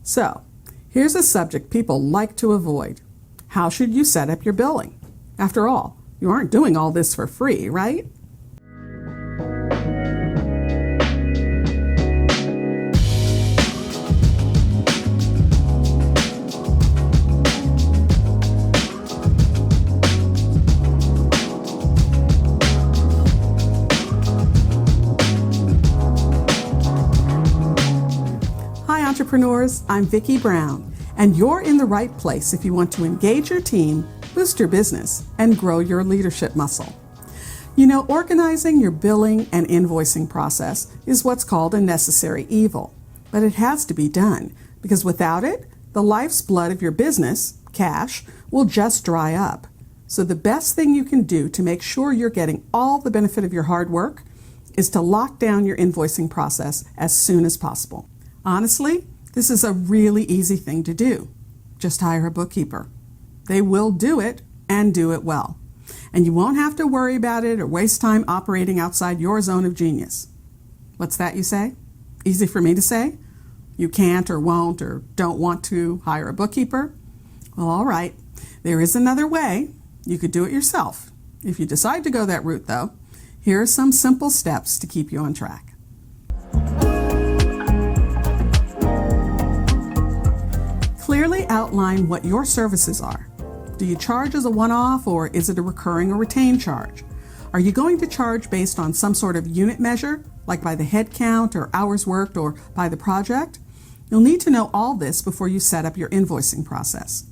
So, here's a subject people like to avoid. How should you set up your billing? After all, you aren't doing all this for free, right? Hi entrepreneurs, I'm Vicky Brown, and you're in the right place if you want to engage your team, boost your business, and grow your leadership muscle. You know, organizing your billing and invoicing process is what's called a necessary evil, but it has to be done because without it, the life's blood of your business, cash, will just dry up. So the best thing you can do to make sure you're getting all the benefit of your hard work is to lock down your invoicing process as soon as possible. Honestly, this is a really easy thing to do. Just hire a bookkeeper. They will do it and do it well. And you won't have to worry about it or waste time operating outside your zone of genius. What's that you say? Easy for me to say? You can't or won't or don't want to hire a bookkeeper? Well, all right. There is another way. You could do it yourself. If you decide to go that route, though, here are some simple steps to keep you on track. Clearly outline what your services are. Do you charge as a one-off or is it a recurring or retained charge? Are you going to charge based on some sort of unit measure, like by the head count or hours worked or by the project? You'll need to know all this before you set up your invoicing process.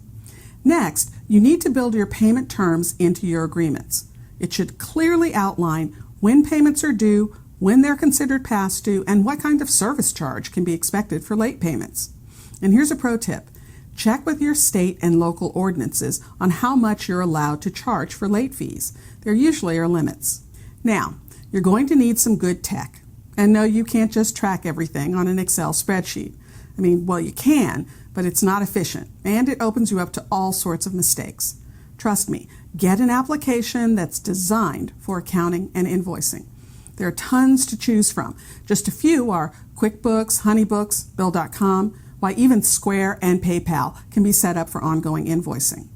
Next, you need to build your payment terms into your agreements. It should clearly outline when payments are due, when they're considered past due, and what kind of service charge can be expected for late payments. And here's a pro tip. Check with your state and local ordinances on how much you're allowed to charge for late fees. There usually are limits. Now, you're going to need some good tech. And no, you can't just track everything on an Excel spreadsheet. I mean, well, you can, but it's not efficient, and it opens you up to all sorts of mistakes. Trust me, get an application that's designed for accounting and invoicing. There are tons to choose from. Just a few are QuickBooks, HoneyBooks, Bill.com, why even Square and PayPal can be set up for ongoing invoicing.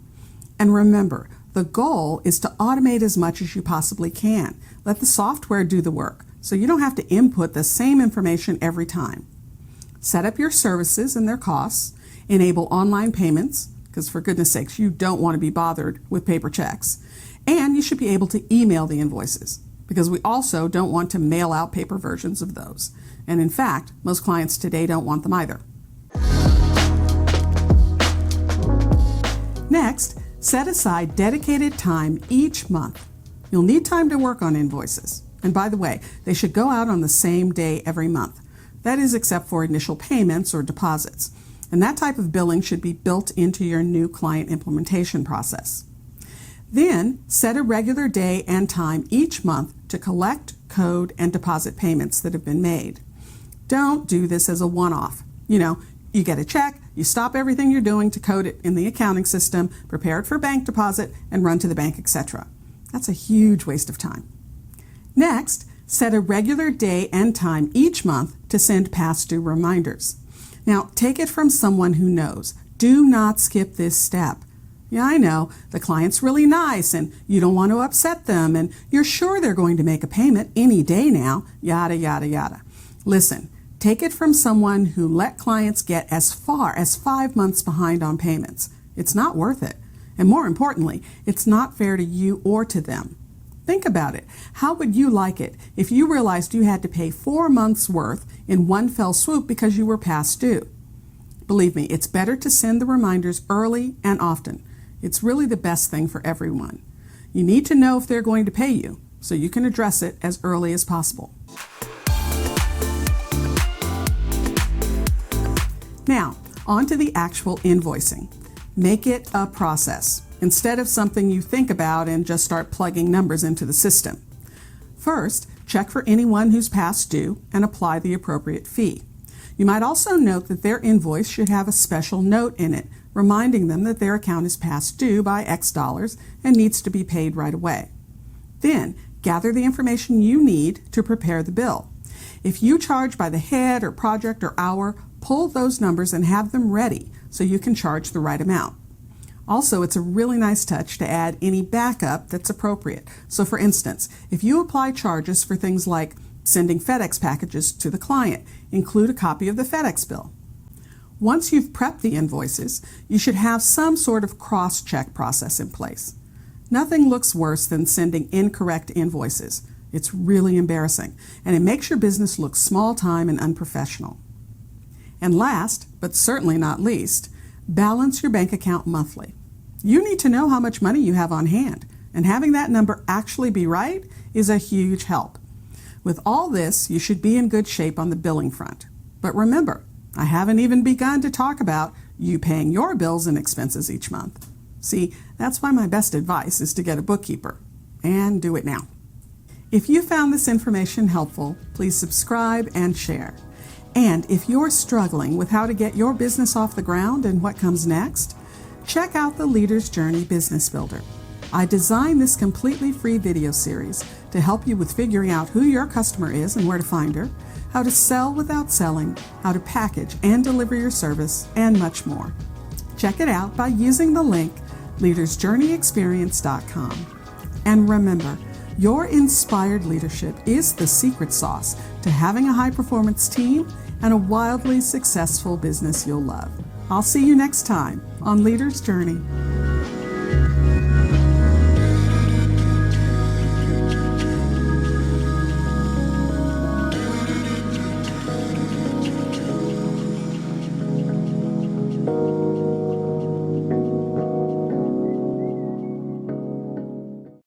And remember, the goal is to automate as much as you possibly can. Let the software do the work, so you don't have to input the same information every time. Set up your services and their costs, enable online payments, because for goodness sakes, you don't want to be bothered with paper checks. And you should be able to email the invoices, because we also don't want to mail out paper versions of those. And in fact, most clients today don't want them either. Next, set aside dedicated time each month. You'll need time to work on invoices. And by the way, they should go out on the same day every month. That is, except for initial payments or deposits. And that type of billing should be built into your new client implementation process. Then, set a regular day and time each month to collect, code, and deposit payments that have been made. Don't do this as a one-off. You get a check, you stop everything you're doing to code it in the accounting system, prepare it for bank deposit, and run to the bank, etc. That's a huge waste of time. Next, set a regular day and time each month to send past due reminders. Now, take it from someone who knows. Do not skip this step. Yeah, I know, the client's really nice and you don't want to upset them and you're sure they're going to make a payment any day now, yada, yada, yada. Listen, take it from someone who let clients get as far as 5 months behind on payments. It's not worth it. And more importantly, it's not fair to you or to them. Think about it. How would you like it if you realized you had to pay 4 months' worth in one fell swoop because you were past due? Believe me, it's better to send the reminders early and often. It's really the best thing for everyone. You need to know if they're going to pay you, so you can address it as early as possible. Now, on to the actual invoicing. Make it a process, instead of something you think about and just start plugging numbers into the system. First, check for anyone who's past due and apply the appropriate fee. You might also note that their invoice should have a special note in it, reminding them that their account is past due by X dollars and needs to be paid right away. Then, gather the information you need to prepare the bill. If you charge by the head or project or hour, pull those numbers and have them ready so you can charge the right amount. Also, it's a really nice touch to add any backup that's appropriate. So for instance, if you apply charges for things like sending FedEx packages to the client, include a copy of the FedEx bill. Once you've prepped the invoices, you should have some sort of cross-check process in place. Nothing looks worse than sending incorrect invoices. It's really embarrassing, and it makes your business look small-time and unprofessional. And last, but certainly not least, balance your bank account monthly. You need to know how much money you have on hand, and having that number actually be right is a huge help. With all this, you should be in good shape on the billing front. But remember, I haven't even begun to talk about you paying your bills and expenses each month. See, that's why my best advice is to get a bookkeeper. And do it now. If you found this information helpful, please subscribe and share. And if you're struggling with how to get your business off the ground and what comes next, check out the Leader's Journey Business Builder. I designed this completely free video series to help you with figuring out who your customer is and where to find her, how to sell without selling, how to package and deliver your service, and much more. Check it out by using the link leadersjourneyexperience.com. And remember, your inspired leadership is the secret sauce to having a high-performance team and a wildly successful business you'll love. I'll see you next time on Leader's Journey.